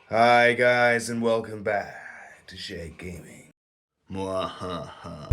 Hi guys and welcome back to Shake Gaming. Mwahaha.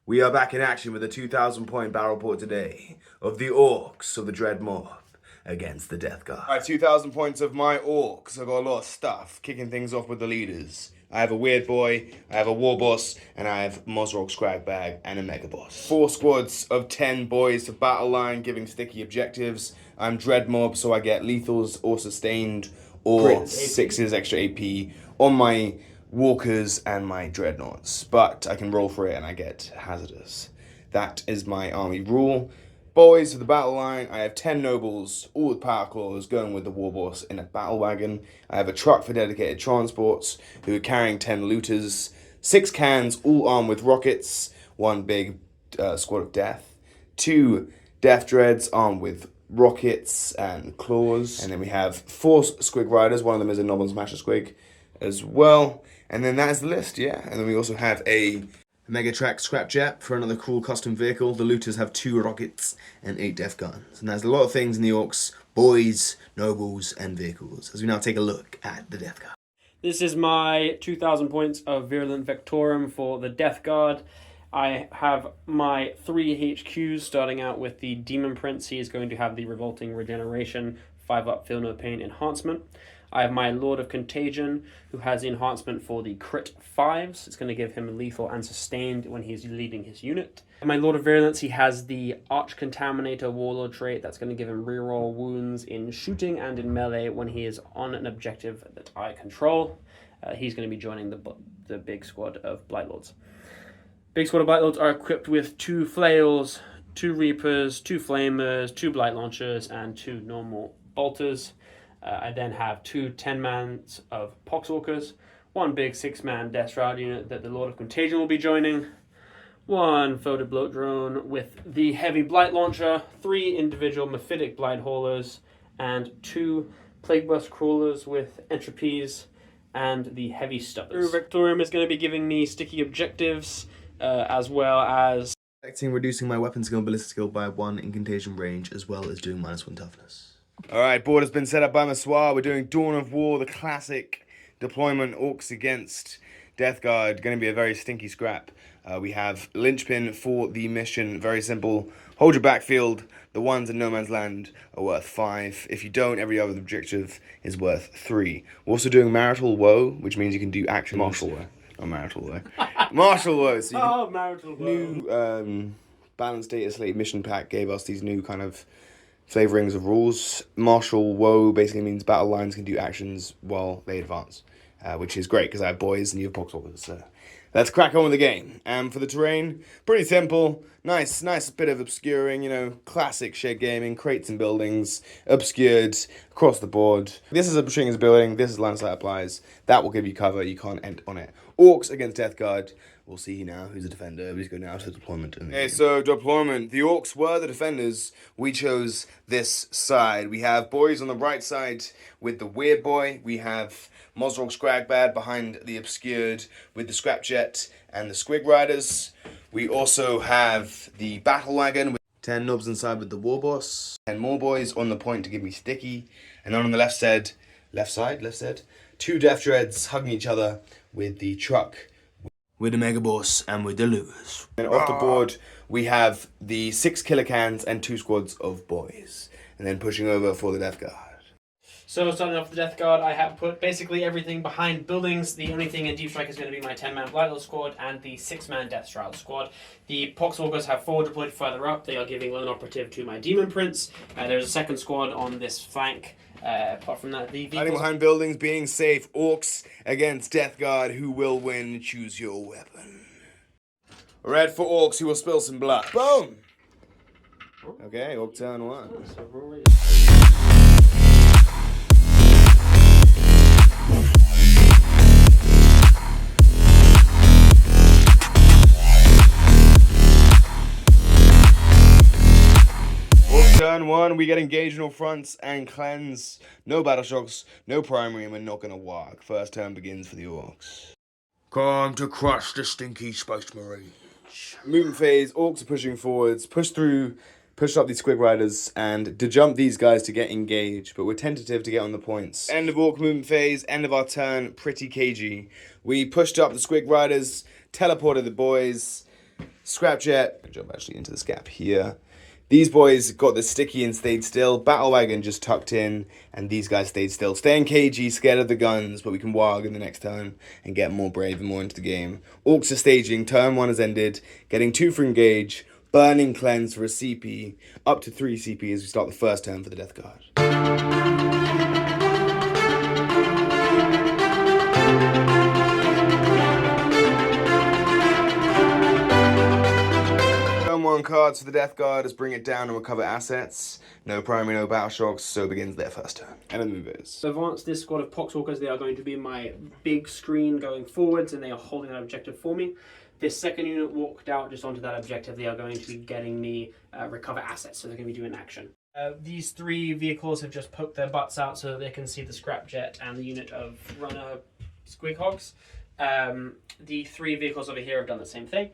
We are back in action with a 2,000 point battle report today of the Orcs of the Dread Mob against the Death Guard. Alright, 2,000 points of my Orcs. I've got a lot of stuff, kicking things off with the leaders. I have a Weird Boy, I have a War Boss, and I have Mozrok Scrag Bag and a Mega Boss. 4 squads of 10 boys to battle line, giving sticky objectives. I'm Dread Mob, so I get lethals or sustained or Crits, 6s extra AP on my walkers and my dreadnoughts, but I can roll for it and I get hazardous. That is my army rule. Boys for the battle line, I have 10 nobles, all with power claws, going with the war boss in a battle wagon. I have a truck for dedicated transports, who are carrying 10 looters, 6 cans, all armed with rockets, 1 big squad of death, 2 death dreads armed with rockets and claws, and then we have 4 squig riders, one of them is a noble smasher squig as well. And then that is the list, yeah. And then we also have a Megatrack Scrapjet for another cool custom vehicle. The looters have 2 rockets and 8 def guns. And there's a lot of things in the Orcs, boys, nobles, and vehicles. As we now take a look at the Death Guard. This is my 2,000 points of Virulent Vectorum for the Death Guard. I have my 3 HQs, starting out with the Demon Prince. He is going to have the Revolting Regeneration, 5-up Feel No Pain enhancement. I have my Lord of Contagion, who has the enhancement for the crit 5s. It's going to give him lethal and sustained when he's leading his unit. My Lord of Virulence, he has the Arch Contaminator Warlord trait. That's going to give him reroll wounds in shooting and in melee when he is on an objective that I control. He's going to be joining the big squad of Blightlords. Big squad of Blightlords are equipped with 2 flails, 2 reapers, 2 flamers, 2 blight launchers, and 2 normal bolters. I then have 2 10-mans of Poxwalkers, 1 big 6-man Death Shroud unit that the Lord of Contagion will be joining, 1 Folded Bloat Drone with the Heavy Blight Launcher, 3 individual Mephitic Blight Haulers, and 2 Plague Burst Crawlers with Entropies and the Heavy Stubbers. Vectorium is going to be giving me sticky objectives, as well as Reducing my weapon skill and ballistic skill by 1 in contagion range, as well as doing -1 toughness. Alright, board has been set up by Massoir. We're doing Dawn of War, the classic deployment, Orcs against Death Guard. Going to be a very stinky scrap. We have Linchpin for the mission. Very simple. Hold your backfield. The ones in No Man's Land are worth 5. If you don't, every other objective is worth 3. We're also doing Marital Woe, which means you can do action. Martial Woe. Not Marital Woe. Martial Woe. So Marital Woe. New Balanced Data Slate mission pack gave us these new kind of flavorings of rules. Martial Woe basically means battle lines can do actions while they advance, which is great because I have boys and you have Poxwalkers. So let's crack on with the game. For the terrain, pretty simple. Nice bit of obscuring, classic shed gaming, crates and buildings, obscured across the board. This is a string as a building, this is landslide applies. That will give you cover, you can't end on it. Orcs against Death Guard. We'll see now who's the defender. We'll go now to deployment. Okay, so deployment. The Orcs were the defenders. We chose this side. We have boys on the right side with the Weird Boy. We have Mozrok Scragbad behind the obscured with the Scrapjet and the Squig Riders. We also have the Battle Wagon with 10 knobs inside with the War Boss. 10 more boys on the point to give me sticky. And then on the left side, 2 Death Dreads hugging each other with the truck, with the Mega Boss and with the looters. And off the board, we have the 6 killer cans and 2 squads of boys. And then pushing over for the Death Guard. So starting off the Death Guard, I have put basically everything behind buildings. The only thing in Deep Strike is going to be my 10-man Blightlord squad and the 6-man Death Shroud squad. The Poxwalkers have 4 deployed further up. They are giving Lone Operative to my Demon Prince. There's a second squad on this flank. Apart from that, the hiding behind buildings, being safe. Orcs against Death Guard. Who will win? Choose your weapon. Red for Orcs, who will spill some blood. Boom! Okay, Orc turn 1. Turn 1, we get engaged in all fronts and cleanse. No battle shocks, no primary, and we're not gonna walk. First turn begins for the Orcs. Come to crush the stinky Space Marines. Movement phase, Orcs are pushing forwards. Push through Pushed up these Squig Riders and to jump these guys to get engaged, but we're tentative to get on the points. End of Orc movement phase, end of our turn, pretty cagey. We pushed up the Squig Riders, teleported the boys, Scrapjet, jump actually into this gap here. These boys got the sticky and stayed still. Battle Wagon just tucked in, and these guys stayed still. Staying cagey, scared of the guns, but we can warg in the next turn and get more brave and more into the game. Orcs are staging, turn 1 has ended, getting 2 for engage, Burning Cleanse for a CP, up to 3 CP as we start the first turn for the Death Guard. Turn 1 cards for the Death Guard is bring it down and recover assets. No primary, no battle shocks, so begins their first turn. And the movers. Advance this squad of Poxwalkers. They are going to be my big screen going forwards, and they are holding that objective for me. This second unit walked out just onto that objective. They are going to be getting me recover assets, so they're going to be doing action. These 3 vehicles have just poked their butts out so that they can see the Scrapjet and the unit of runner Squig Hogs. The 3 vehicles over here have done the same thing.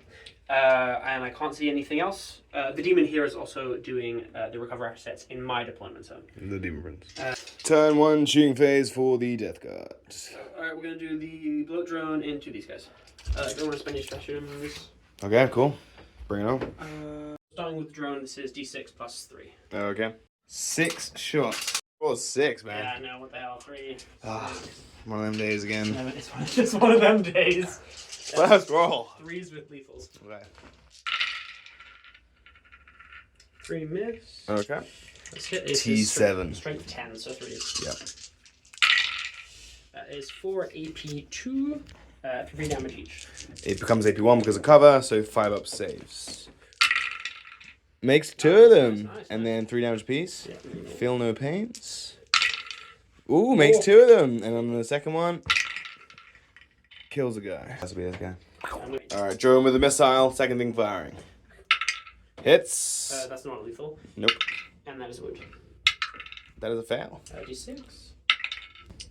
And I can't see anything else. The demon here is also doing the recover assets in my deployment zone. The Demon Prince. Turn 1 shooting phase for the Death Guard. Alright, we're going to do the bloat drone into these guys. Don't want to spend your specials. Okay, cool. Bring it on. Starting with the drone, this is d6 plus 3. Okay. 6 shots. Oh, 6, man. Yeah, I know, what the hell, 3. One of them days again. No, it's just one of them days. First roll. 3s with lethals. Okay. 3 miss. Okay. Let's hit T7. Strength 10, so 3s. Yep. That is 4 AP2, 3 damage each. It becomes AP1 because of cover, so 5 up saves. Makes 2 of them. Nice. And then 3 damage apiece. Yeah. Feel no pains. Ooh, makes 2 of them. And on the second one, kills a guy. Has to be this guy. Alright, drone with a missile, second thing firing. Hits. That's not lethal. Nope. And that is a wound. That is a fail. D6.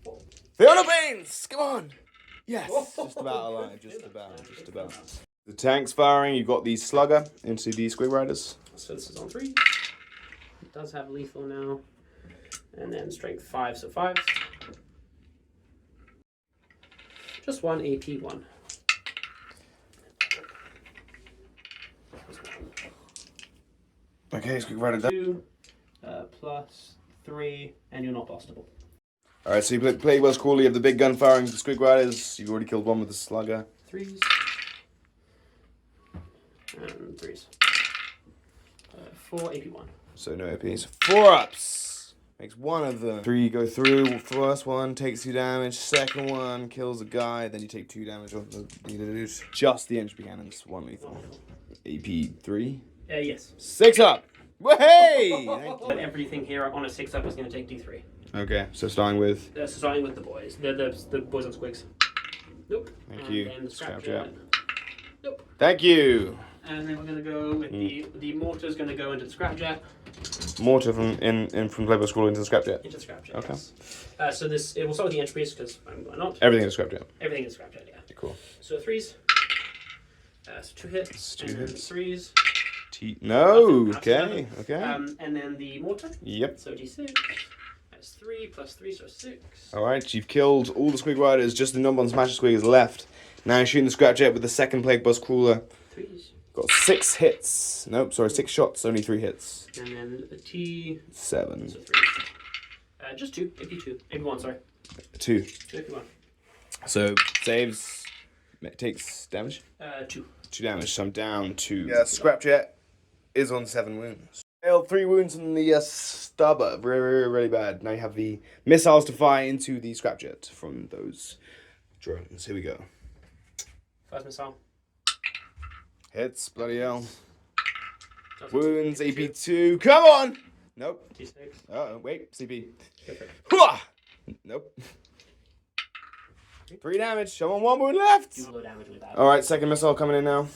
4. Feel no pains! Come on! Yes! Just about alive, just about. The tank's firing, you've got the slugger into the Squig Riders. So this is on 3. It does have lethal now. And then strength 5, so 5. Just 1 AP1. Okay, Squig Rider done. 2 plus 3, and you're not bustable. Alright, so you play Welsh Crawley, you have the big gun firing with the Squig Riders. You've already killed one with the slugger. 3s. And 3s. 4 AP1. So no APs. 4 ups! Makes 1 of them. 3 go through. First one takes 2 damage. Second one kills a guy. Then you take 2 damage off the dude. Just the entropy cannons. 1 lethal. AP3. Yes. 6 up! Hey! Everything here on a 6 up is going to take D3. Okay, so starting with. So starting with the boys. The boys on squigs. Nope. Thank you. Then the Scrapjet. Nope. Thank you. And then we're going to go with the mortar's going to go into the scrapjet. Mortar from Playboy School into the scrapjet. Into the scrapjet. Okay. Yes. So this it will start with the entries because why not? Everything in the scrapjet. Everything is scrapjet. Yeah. Cool. So 3s. So 2 hits. 2 and hits. 3s. No. Nothing. Okay. And then the mortar. Yep. So D6. That's 3 plus 3, so 6. Alright, you've killed all the Squig Riders, just the number on Smash Squig is left. Now you're shooting the Scrapjet with the second Plague Buzz Crawler. 3s. Got 6 hits. Nope, sorry, 6 shots, only 3 hits. And then a T. 7. So 3. Just 2. AP2. AP1, sorry. 2. 2 AP1. So, saves, takes damage? 2. 2 damage, so I'm down 2. Yeah, Scrapjet is on 7 wounds. Failed 3 wounds on the stubber. Really bad. Now you have the missiles to fire into the Scrapjet from those drones. Here we go. First missile. Hits, bloody hell. Wounds, AP2. Come on! Nope. T6. Uh-oh, wait, CP. Go for it. Hooah! Nope. 3 damage. I'm on 1 wound left. Do low damage with that. Alright, second missile coming in now.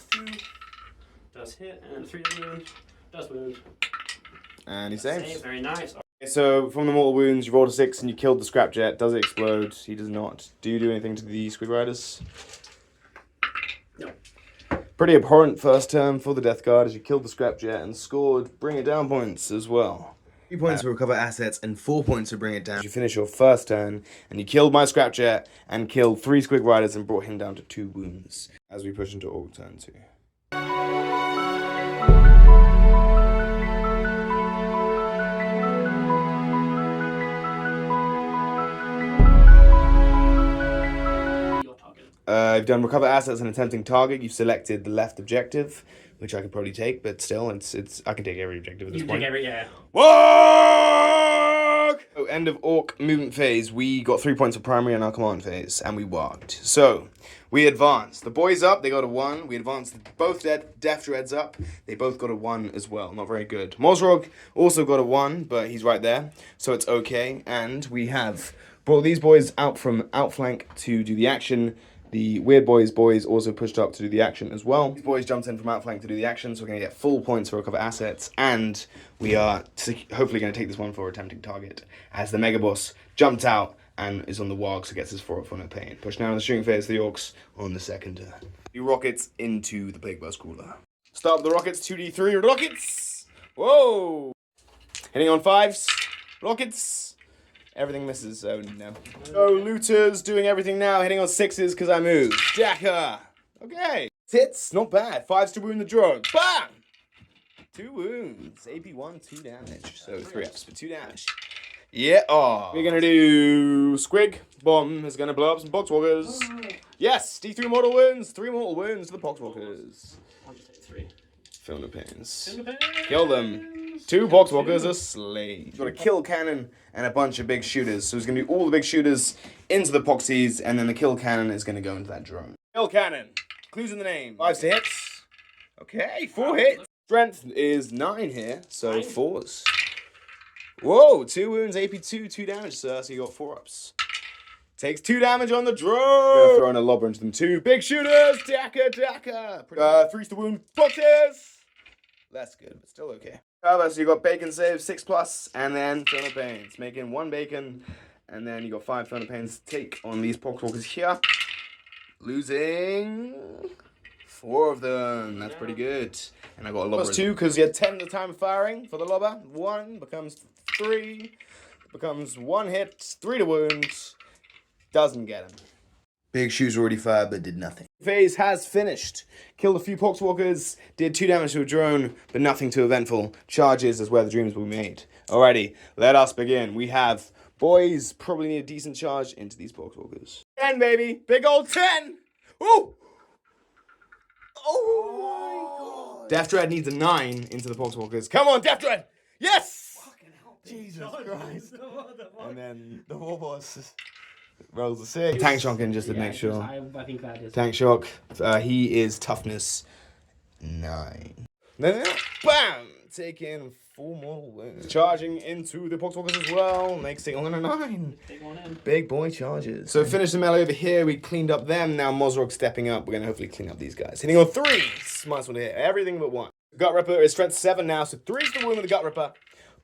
Does hit, and then 3 wound. Does wound. And he saves. Save, very nice. Okay, so, from the mortal wounds, you rolled a 6 and you killed the Scrapjet. Does it explode? He does not. Do you do anything to the Squig Riders? No. Pretty abhorrent first turn for the Death Guard as you killed the Scrapjet and scored Bring It Down points as well. 3 points to recover assets and 4 points to bring it down. You finish your first turn and you killed my Scrapjet and killed 3 Squig Riders and brought him down to 2 wounds as we push into Orc turn 2. You've done recover assets and attempting target. You've selected the left objective, which I could probably take, but still, it's I can take every objective at this point. You can take every, yeah. Walk! Oh, end of Orc movement phase. We got 3 points for primary in our command phase, and we walked. So, we advanced. The boys up, they got a 1. We advanced both Death Dreads up. They both got a 1 as well. Not very good. Mozrog also got a 1, but he's right there, so it's okay. And we have brought these boys out from outflank to do the action. The Weird Boys also pushed up to do the action as well. These boys jumped in from outflank to do the action, so we're going to get full points for recover assets, and we are hopefully going to take this one for attempting target, as the Mega Boss jumped out and is on the Warg, so gets his 4 up for no pain. Push down the shooting phase to the Orcs on the second turn. The rockets into the Plague Burst Cooler. Start the rockets, 2d3 rockets! Whoa! Hitting on 5s, rockets! Everything misses, so no. So, Looters doing everything now, hitting on 6s because I moved. Jacker! Okay. Hits, not bad. 5s to wound the drone. Bam! 2 wounds. AP 1, 2 damage. So 3 ups for 2 damage. Yeah, we're gonna do Squig. Bomb is gonna blow up some Poxwalkers. Yes, D3 mortal wounds. 3 mortal wounds to the Poxwalkers. I'll just take 3. Feel no pains. Kill them. 2 Poxwalkers are slain. He's got a kill cannon and a bunch of big shooters. So he's going to do all the big shooters into the Poxies, and then the kill cannon is going to go into that drone. Kill cannon. Clues in the name. 5 to hits. Okay, 4 hits. Strength is 9 here, so 4s. Whoa, 2 wounds, AP 2, 2 damage, sir. So you got 4 ups. Takes 2 damage on the drone. We're gonna throw in a lobber into them. 2 big shooters. Daka. 3's to wound Poxes. That's good, but still okay. So you got bacon save, 6+, and then Thermal Pains. Making 1 bacon, and then you got 5 Thermal Pains to take on these Poxwalkers here. Losing 4 of them. That's pretty good. And I got a lobber. Plus 2, because you had 10 at the time of firing for the lobber. 1 becomes 3. Becomes 1 hit, 3 to wound. Doesn't get him. Big shoes already fired, but did nothing. Phase has finished. Killed a few Poxwalkers, did 2 damage to a drone, but nothing too eventful. Charges is where the dreams will be made. Alrighty, let us begin. We have boys probably need a decent charge into these Poxwalkers. 10, baby! Big old 10! Ooh! Oh my god! Death Dread needs a 9 into the Poxwalkers. Come on, Death Dread! Yes! Jesus Christ. And then the Warboss rolls a 6. Tank Shocking just to make sure. I think that is. Tank Shock. He is toughness 9. Then, bam! Taking 4 more wounds. Charging into the Poxwalkers as well. Makes it on a 9. Big one in. Big boy charges. So finish the melee over here. We cleaned up them. Now Mozrog stepping up. We're going to hopefully clean up these guys. Hitting on 3s. Might as well hit everything but 1. Gut Ripper is strength 7 now. So 3's the wound with the Gut Ripper.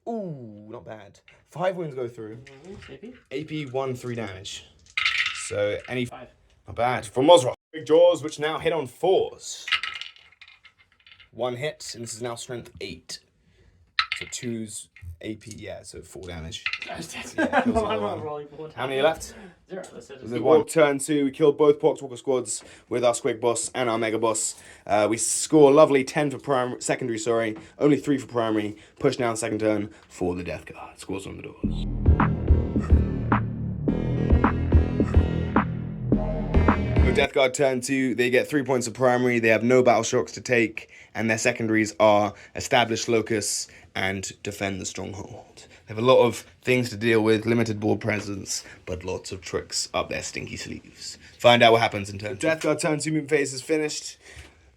Ooh, not bad. 5 wounds go through. AP 1, 3 damage. So any 5. Not bad. From Mozrog. Big Jaws, which now hit on 4s. 1 hit, and this is now strength 8. So 2's AP, yeah, so 4 damage. Yeah, how many are left? 0. The one turn 2, we killed both Poxwalker squads with our Squig Boss and our Mega Boss. We score a lovely 10 for secondary, only 3 for primary. Push down second turn for the Death Guard. Scores on the doors. Death Guard turn 2, they get 3 points of primary, they have no battle shocks to take, and their secondaries are establish locus and defend the stronghold. They have a lot of things to deal with, limited board presence, but lots of tricks up their stinky sleeves. Find out what happens in turn 2. Death Guard turn 2 movement phase is finished.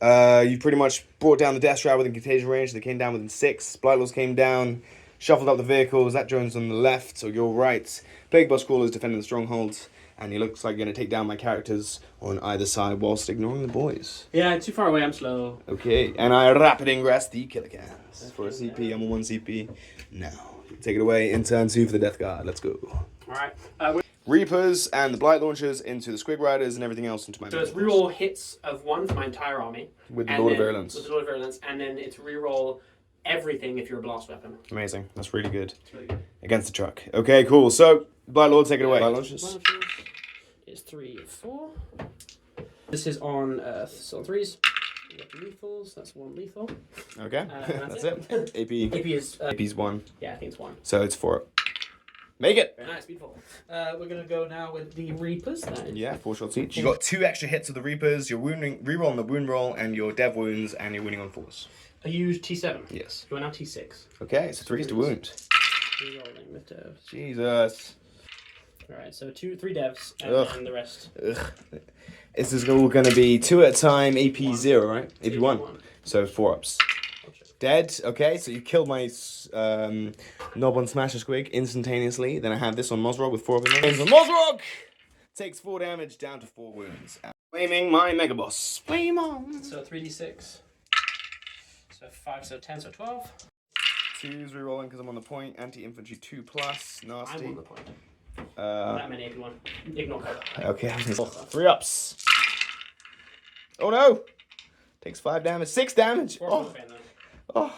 You pretty much brought down the Death Shroud within contagion range, they came down within 6, Blightlords came down, shuffled up the vehicles, that drone's on the left, so you're right. Plague Boss Crawler is defending the stronghold. And it looks like you're going to take down my characters on either side whilst ignoring the boys. Yeah, too far away, I'm slow. Okay, and I rapid ingress the Killer Cans. For a CP, I'm a 1 CP. Now, take it away in turn 2 for the Death Guard. Let's go. Alright. Reapers and the Blight Launchers into the Squig Riders and everything else into my So it's Mega Force. reroll hits of 1 for my entire army. With the Lord of Virulence. With the Lord of Virulence, and then it's reroll everything if you're a blast weapon. Amazing. That's really good. It's really good. Against the truck. Okay, cool. So, Blight Lord, take it away. Blight Launchers. It's 3, 4. This is on on 3s. You got the lethals. That's 1 lethal. Okay, that's it. AP. AP is... AP's 1. Yeah, I think it's 1. So it's 4. Make it! Very nice, beautiful. We're going to go now with the Reapers. Yeah, 4 shots each. You got 2 extra hits of the Reapers, you're rerolling the wound roll, and your dev wounds, and you're winning on force. I used T7. Yes. You are now T6. Okay, so 3 hits to wound. Rerolling with devs. Jesus. Alright, so 3 devs, and the rest. Ugh. This is all going to be 2 at a time, AP 0, right? AP 1. So 4 ups. Dead. Okay, so you killed my Knob on Smasher Squig instantaneously. Then I have this on Mozrog with 4 of them. On Mozrog! Takes 4 damage down to 4 wounds. Flaming my Mega Boss. Flame on! So 3d6. So 5, so 10, so 12. 2's rerolling because I'm on the point. Anti-infantry 2+. Nasty. I'm on the point. That many AP 1. Ignore cover. Okay, 3 ups. Oh no! Takes 5 damage. 6 damage! Oh,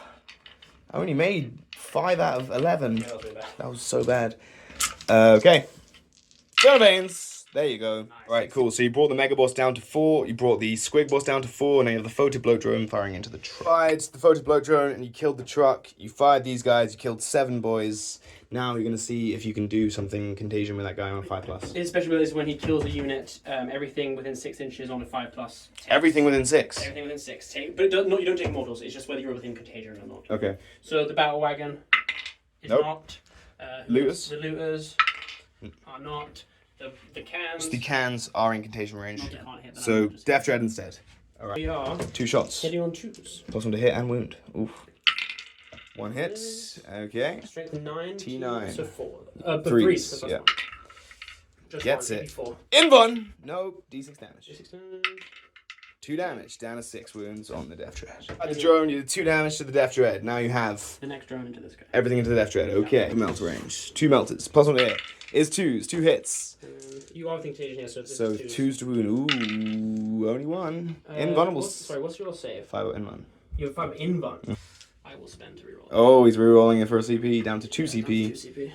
I only made 5 out of 11. Yeah, that was so bad. Okay. Veins. There you go. Nice. Right, cool. So you brought the Mega Boss down to 4. You brought the Squig Boss down to 4. And then you have the Photo Blow Drone firing into the truck. Fired the Photo Blow Drone and you killed the truck. You fired these guys. You killed 7 boys. Now you're going to see if you can do something Contagion with that guy on a 5+. His special ability is when he kills a unit, everything within 6 inches on a 5+. Everything within 6? Everything within 6. But you don't take mortals, it's just whether you're within Contagion or not. Okay. So the Battle Wagon is not. Looters? The Looters are not. The cans. The cans are in Contagion range. Not, can't hit them. So Death Dread instead. Alright. We are 2 shots. hitting on 2s. Plus 1 to hit and wound. Oof. 1 hit. Okay. Strength 9. T9. So 4. But 3s, so yeah. Just Gets 1, it. 4. Invuln! No, D6 damage. 6 damage. 2 damage, down to 6 wounds on the Death Dread. The drone, you did 2 damage to the Death Dread. Now you have The next drone into this guy. everything into the Death Dread. Okay. Yeah. Melt range. 2 melters. Plus 1 to hit. Is 2s. 2 hits. You are thinking Contagion here, so it's So 2s to wound. Ooh, only 1. Invulnerable. What's your save? 5 Invuln. You have 5 Invuln. I will spend to reroll. Oh, he's rerolling it for a CP. Down to 2 CP. 2 CP.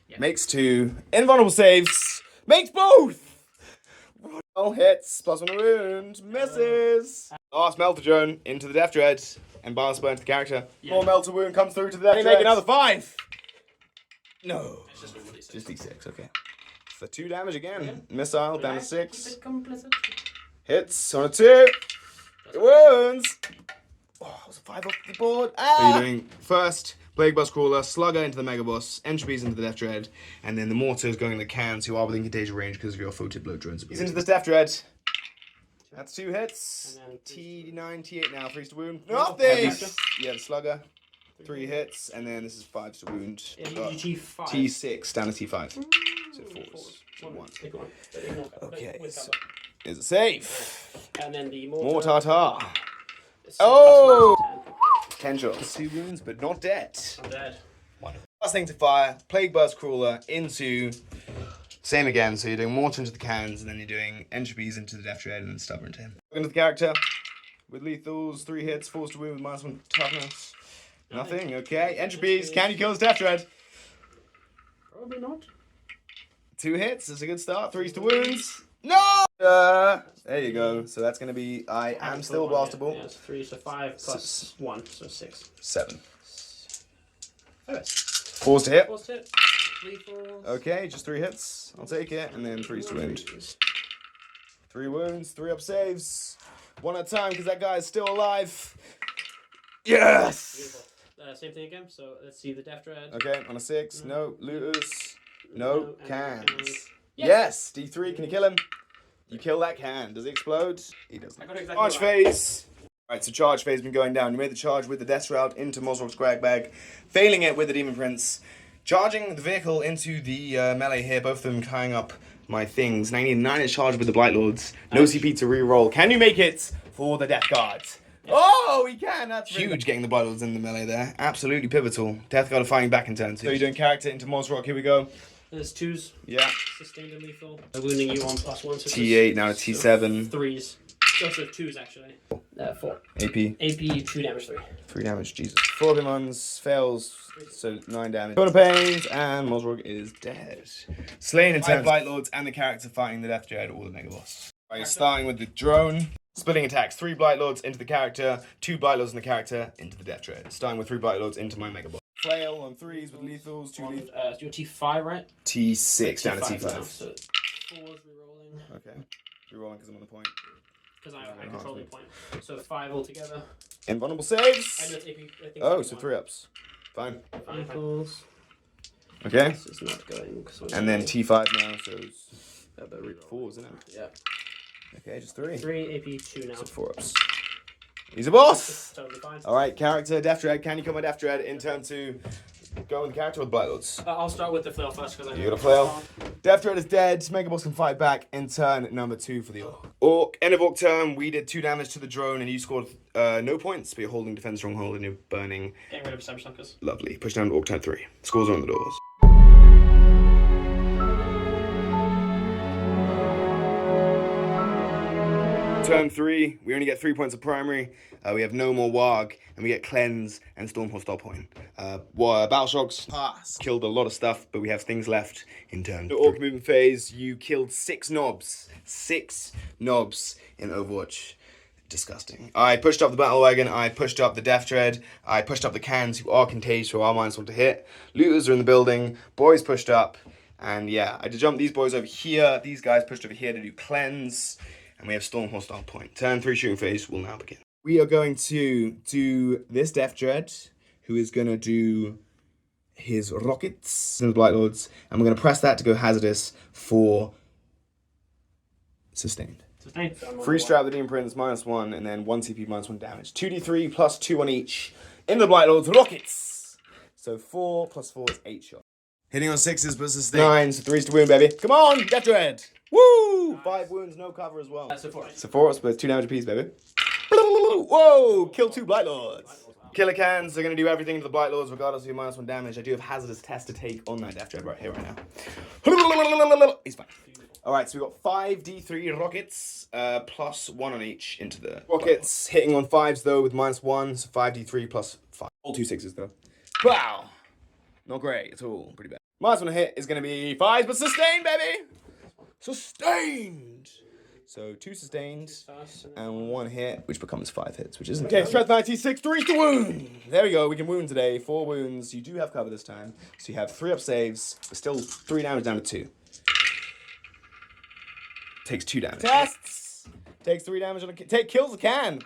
Yeah. Makes 2. Invulnerable saves. Makes both! All hits. Plus 1 to wound. Misses. Last Melter Drone into the Death Dread. And Bile Spur into the character. Yeah. More Melter Wound comes through to the Death Dread. Make another 5. No. It's just a D6. Just D6, okay. For 2 damage again. Missile down to 6. Keep it complicit. Hits on a 2. Wounds. Oh, that was a 5 off the board. Ah! So you're doing first Plague Bus Crawler, Slugger into the Mega Boss, Entropies into the Death Dread, and then the Mortars going in the cans who are within Contagion range because of your Photo Blow Drones. He's into the Death Dread. That's 2 hits. T9, T8 now, 3s to wound. Nothing! Yeah, the Slugger. 3 hits, and then this is 5s to wound. T5. T6 down to T5. So 4s. 1. Take 1. Okay, so is it safe? And then the Mortar. Oh! 10 shots. 2 wounds, but not dead. I'm dead. Last thing to fire, Plague Burst Crawler into... Same again, so you're doing Mortar into the cans, and then you're doing Entropies into the Death Dread, and then Stubborn into him. Into the character, with lethals, 3 hits, 4s to wound with -1 toughness. Nothing, okay. Entropies, can you kill his Death Dread? Probably not. 2 hits, that's a good start. 3s to wounds. No! There you go. So that's going to be, I am still blastable. Yeah, it's 3, so 5 plus 1, so 6. 7. Okay. 4s to hit. 4 hit. Lethals. Okay, just 3 hits. I'll take it. And then 3s to wound. 3 wounds, 3 up saves. 1 at a time because that guy is still alive. Yes! Beautiful. Same thing again. So let's see the Death Dread. Okay, on a 6. No. Looters. No. Cans. Yes. D3, can you kill him? You kill that can. Does he explode? He doesn't. I got it exactly Charge phase. Alright, so charge phase has been going down. You made the charge with the Death Shroud into Mozrog's Grag Bag. Failing it with the Demon Prince. Charging the vehicle into the melee here. Both of them tying up my things. And I need 9 charge with the Blight Lords. No CP to re-roll. Can you make it for the Death Guard? Oh, he can! That's huge getting the Blight Lords in the melee there. Absolutely pivotal. Death Guard are fighting back in turn 2. So you're doing character into Mozrog. Here we go. There's 2s. Yeah. Sustained and lethal. I'm wounding you on +1. So T8 now to T7. 3s. Just with 2s actually. 4. AP. AP 2 damage 3. 3 damage, Jesus. 4 Bimons fails, so 9 damage. Corner Pains, and Mosrog is dead. Slain in 10 Blight Lords and the character fighting the Death Dread or the Mega Boss. Right, starting with the drone. Splitting attacks, 3 Blight Lords into the character, 2 Blight Lords in the character, into the Death Dread. Starting with 3 Blight Lords into my Mega Boss. Flail on 3s with lethals, 2 lethals. Your T5, right? T6 down to Now, T5. so 4's rerolling. Okay. Rerolling because I'm on the point. Because I control the point. So 5 altogether. Invulnerable saves. I know it's AP, I think Oh, so 3 ups. Fine. Lethals. Okay. This is not going. And then T5 now, so it's 4, isn't it? Yeah. Okay, just 3. 3 AP 2 now. So 4 ups. He's a boss! Totally fine. Alright, character, Death Dread. Can you come with Death Dread in turn 2? Go with the character or the Blight Lords? I'll start with the flail first because I You got a flail. Death Dread is dead. Mega Boss can fight back in turn number 2 for the Orc. Orc, end of Orc turn, we did 2 damage to the drone and you scored no points, but you're holding Defense Stronghold and you're burning. Getting rid of Saber Suckers. Lovely. Push down to Orc turn 3. Scores are on the doors. Turn 3, we only get 3 points of primary. We have no more Warg, and we get Cleanse and Storm Hostile Point. Battle Shocks killed a lot of stuff, but we have things left in turn. The Orc movement phase, you killed 6 knobs. 6 knobs in Overwatch. Disgusting. I pushed up the Battle Wagon, I pushed up the Death Dread, I pushed up the cans who are contagious, so our minds want to hit. Looters are in the building, boys pushed up, and yeah, I had to jump these boys over here, these guys pushed over here to do Cleanse. And we have Storm Hostile Point. Turn 3 shooting phase will now begin. We are going to do this Death Dread, who is going to do his rockets and the Blight Lords. And we're going to press that to go hazardous for sustained. Sustained. Free strap the Demon Prince, -1, and then 1 CP, -1 damage. 2d3 plus 2 on each. In the Blight Lords, rockets! So 4 plus 4 is 8 shots. Hitting on 6s, but sustained. 9, so 3s to wound, baby. Come on, Death Dread! Woo! Nice. 5 wounds, no cover as well. So 4. So 4 ups, 2 damage apiece, baby. Whoa! Kill 2 Blight Lords. Killer cans are going to do everything to the Blight Lords regardless of your -1 damage. I do have hazardous test to take on that Death Dread right here, right now. He's fine. Alright, so we've got 5d3 rockets, plus 1 on each into the rockets. Hitting on 5s though with -1, so 5d3 plus 5. All 2 6s though. Wow! Not great at all, pretty bad. -1 hit is going to be 5s, but sustained, baby! Sustained! So 2 sustained and 1 hit, which becomes 5 hits, which isn't. Okay, strength 96, 3 to wound! There we go, we can wound today. 4 wounds. You do have cover this time. So you have 3 up saves, but still 3 damage down to 2. Takes 2 damage. Tests! Takes 3 damage on a kills the can!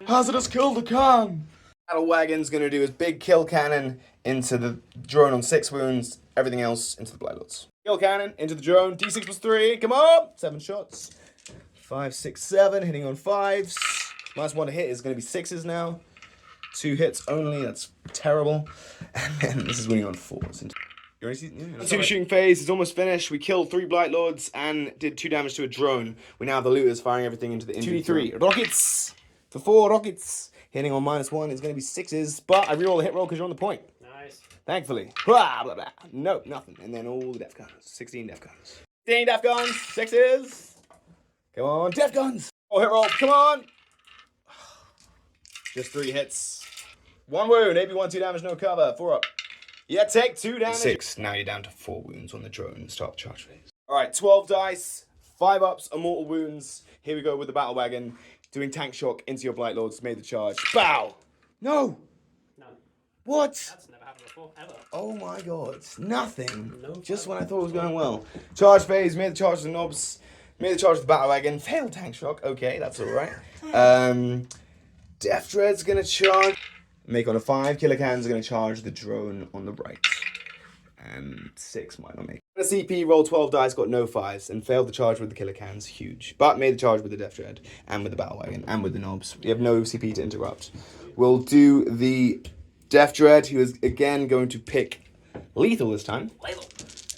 Hazardous kill the can! Battle Wagon's gonna do his big kill cannon into the drone on 6 wounds, everything else into the Blight Lords. Kill cannon into the drone, d6 plus 3, come on! 7 shots. 5, 6, 7, hitting on 5s. -1 to hit is going to be 6s now. 2 hits only, that's terrible. And then this is winning on 4s. Two shooting phase is almost finished. We killed 3 Blight Lords and did 2 damage to a drone. We now have the looters firing everything into the 2d3 rockets for 4 rockets. Hitting on -1 is going to be 6s, but I reroll the hit roll because you're on the point. Nice. Thankfully. Blah, blah, blah. Nope, nothing. And then all the def guns. 16 def guns. 16 def guns. 6s. Come on, def guns. Oh, hit roll. Come on. Just 3 hits. 1 wound. AB 1, 2 damage, no cover. 4 up. Yeah, take 2 damage. 6. Now you're down to 4 wounds on the drone. Start the charge phase. All right, 12 dice. 5 ups, immortal wounds. Here we go with the battle wagon. Doing tank shock into your Blight Lords. Made the charge. Bow. No. No. What? That's never happened before, ever. Oh my god. Nothing. No. Just when I thought it was going well. Charge phase. Made the charge to the knobs. Made the charge to the battle wagon. Failed tank shock. Okay, that's alright. Death Dread's gonna charge. Make on a 5. Killer Cans are gonna charge the drone on the right. And 6 might not make. The CP rolled 12 dice, got no 5s, and failed the charge with the Killer Cans. Huge. But made the charge with the Death Dread, and with the Battle Wagon, and with the knobs. We have no CP to interrupt. We'll do the Death Dread, who is again going to pick lethal this time. Lethal.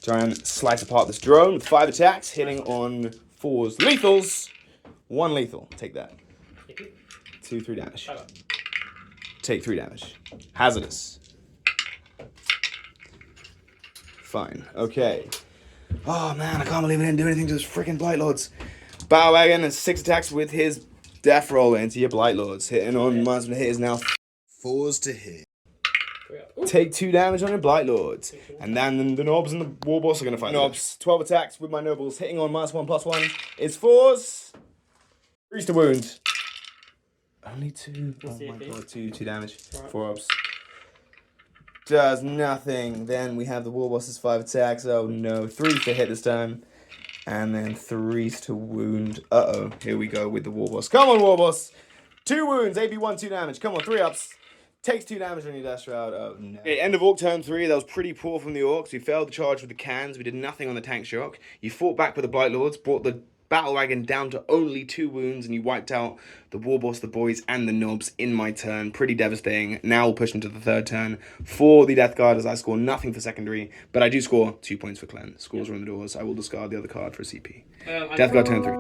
Try and slice apart this drone with 5 attacks, hitting on 4s. Lethals! 1 lethal. Take that. 2, 3 damage. Take 3 damage. Hazardous. fine. Okay. Oh man, I can't believe I didn't do anything to those freaking Blight Lords. Battle Wagon and 6 attacks with his Death Roller into your Blight Lords. Hitting on minus 1 hit is now 4s to hit. Take 2 damage on your Blight Lords. And then the Nobs and the War Boss are going to fight. Nobs, 12 attacks with my Nobles. Hitting on -1/+1 is 4s. 3s to wound. Only 2. Oh my god, 2 damage. 4 Orbs. Does nothing. Then we have the War Boss's 5 attacks. Oh no. 3 to hit this time. And then 3s to wound. Uh-oh. Here we go with the War Boss. Come on, War Boss. 2 wounds. AB 1, 2 damage. Come on, 3 ups. Takes 2 damage on your Dash Shroud. Oh no. Okay, end of Orc turn 3. That was pretty poor from the Orcs. We failed the charge with the cans. We did nothing on the tank shock. You fought back with the Blight Lords. Brought the Battle Wagon down to only 2 wounds, and you wiped out the War Boss, the boys, and the Nobs in my turn. Pretty devastating. Now we'll push into the 3rd turn for the Death Guard, as I score nothing for secondary, but I do score 2 points for cleanse. Scores are on the doors. I will discard the other card for a CP. Death Guard turn 3.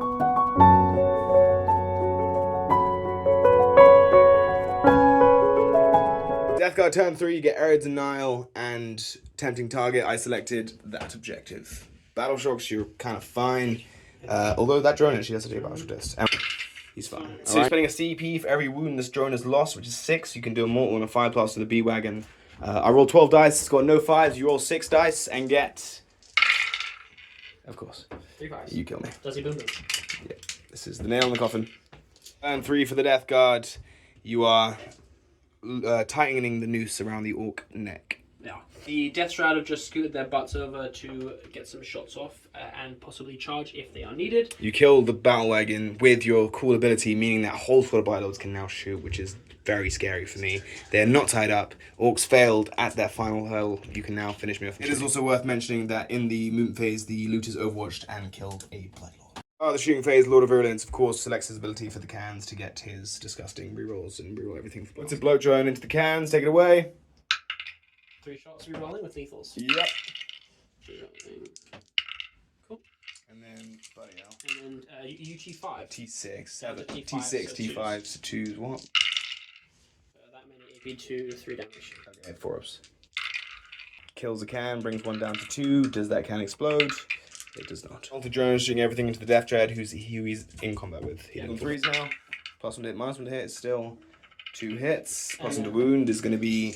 Death Guard turn 3, you get Area Denial and Tempting Target. I selected that objective. Battle Shocks, you're kind of fine. Although that drone actually has to do a battle shock test. He's fine. So you're spending a CP for every wound this drone has lost, which is 6. You can do a mortal and a 5+ to the B Wagon. I rolled 12 dice, it's got no 5s. You roll 6 dice and get... Of course. 3 5s. You kill me. Does he boom this? Yeah. This is the nail in the coffin. Turn 3 for the Death Guard. You are tightening the noose around the Orc neck. Yeah. The Death Shroud have just scooted their butts over to get some shots off and possibly charge if they are needed. You kill the Battle Wagon with your cool ability, meaning that whole squad of Blight Lords can now shoot, which is very scary for me. They're not tied up. Orcs failed at their final hurl. You can now finish me off. It is also worth mentioning that in the movement phase, the looters overwatched and killed a Blight Lord. Oh, the shooting phase, Lord of Virulence, of course, selects his ability for the cans to get his disgusting rerolls and reroll everything. Puts a bloat drone into the cans, take it away. 3 shots rerolling with lethals. Yep. Cool. And then, bloody hell. And then UT5. T6, T5, T6, so T5, so 2s, what? That many AP 2, 3 damage. Okay, 4 ups. Kills a can, brings 1 down to 2. Does that can explode? It does not. Onto drone, shooting everything into the Death Dread, who he's in combat with. He's on 3s now. +1 to hit, -1 to hit is still 2 hits. +1 to wound is going to be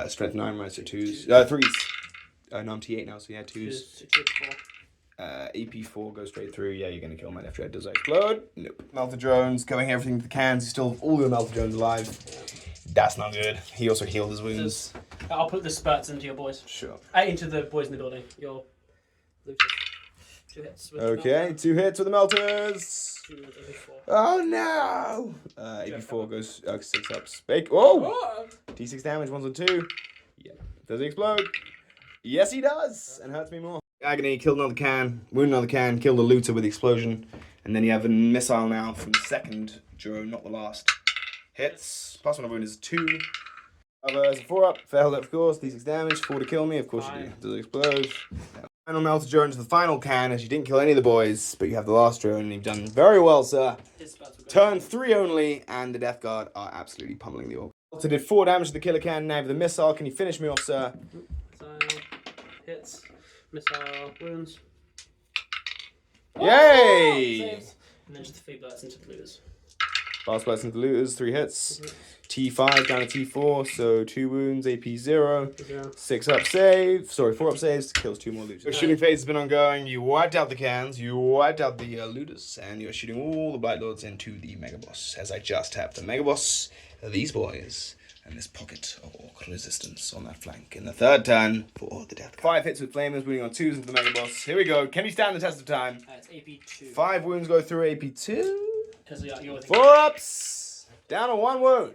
strength 9, right? So 2s. 3s. No, I'm T8 now, so yeah, 2s. AP 4 goes straight through. Yeah, you're going to kill my Death Dread. Does that explode? Nope. Melted drones, going everything to the cans. You still have all your melted drones alive. That's not good. He also healed his wounds. I'll put the spurts into your boys. Sure. Into the boys in the building. Your looters. 2 hits. With Okay, 2 hits with the melters. 2 with AP4. Oh no! AP4 goes 6 ups. Oh! D6 damage, 1s on 2. Yeah. Does he explode? Yes, he does! And hurts me more. Agony, killed another can, wound another can, killed a looter with the explosion. And then you have a missile now from the second drone, not the last. Hits. +1 on wound is 2. Others, 4 up. Failed it, of course. D6 damage, 4 to kill me. Of course you do. Does it explode? No. Final melted drone to the final can, as you didn't kill any of the boys, but you have the last drone, and you've done very well, sir. Turn 3 only, and the Death Guard are absolutely pummeling the Orc. So did 4 damage to the killer can, now with the missile. Can you finish me off, sir? Missile, hits, missile, wounds. Yay! Saves. And then just 3 bursts into the looters. Last burst into the looters, 3 hits. T5 down to T4, so 2 wounds, AP 0. 6 up save, 4 up saves, kills 2 more looters. The shooting phase has been ongoing. You wiped out the cans, you wiped out the looters, and you're shooting all the Blight Lords into the Mega Boss. As I just tapped the Mega Boss, these boys, and this pocket of Orc resistance on that flank. In the 3rd turn for the Death Guard. 5 hits with Flamers, wounding on 2s into the Mega Boss. Here we go. Can you stand the test of time? It's AP 2. 5 wounds go through AP 2. 4 ups. Down to 1 wound.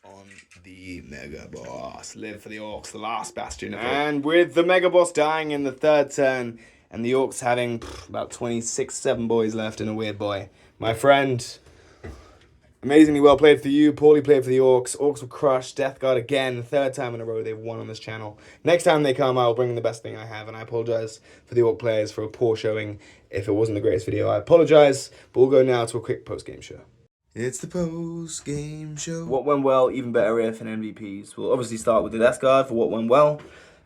On the Mega Boss. Live for the Orcs, the last bastion of And with the Mega Boss dying in the 3rd turn, and the Orcs having about 26-7 boys left and a weird boy. My friend, amazingly well played for you, poorly played for the Orcs. Orcs were crushed. Death Guard again, the 3rd time in a row they've won on this channel. Next time they come, I'll bring the best thing I have, and I apologize for the Orc players for a poor showing. If it wasn't the greatest video, I apologize, but we'll go now to a quick post-game show. It's the post-game show. What went well, even better if, and MVPs. We'll obviously start with the Death Guard for what went well.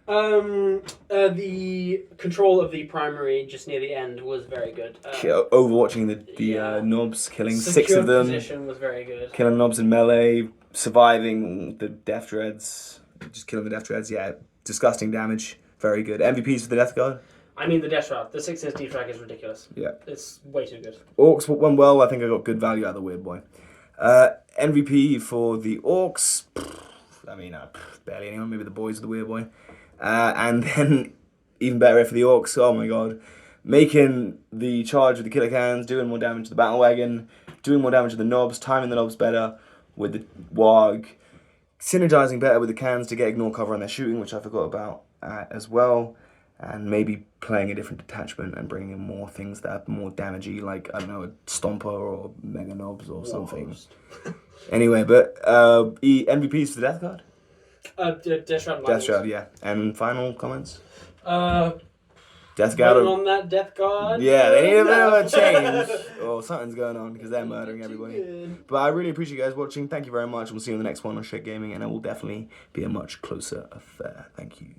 The control of the primary just near the end was very good. Overwatching the yeah. knobs, killing Secure 6 of them. position was very good. Killing knobs in melee, surviving the death dreads, just killing the death dreads. Yeah, disgusting damage. Very good. MVPs for the Death Guard. I mean, the Death Shroud. The 6 deep track is ridiculous. Yeah. It's way too good. Orcs went well. I think I got good value out of the Weird Boy. MVP for the Orcs. I mean, barely anyone. Maybe the boys of the Weird Boy. And then, even better for the Orcs. Oh my god. Making the charge with the killer cans, doing more damage to the battle wagon, doing more damage to the knobs, timing the knobs better with the warg, synergizing better with the cans to get ignore cover on their shooting, which I forgot about as well, and maybe playing a different detachment and bringing in more things that are more damagey, like, I don't know, a Stomper or Mega Knobs or something. Anyway, but MVPs for the Death Guard? Death Shroud. Death Shroud, yeah. And final comments? Death Guard. Guard. On that Death Guard. Yeah, they need a bit of a change. Or something's going on because they're murdering everybody. But I really appreciate you guys watching. Thank you very much. We'll see you in the next one on Shit Gaming, and it will definitely be a much closer affair. Thank you.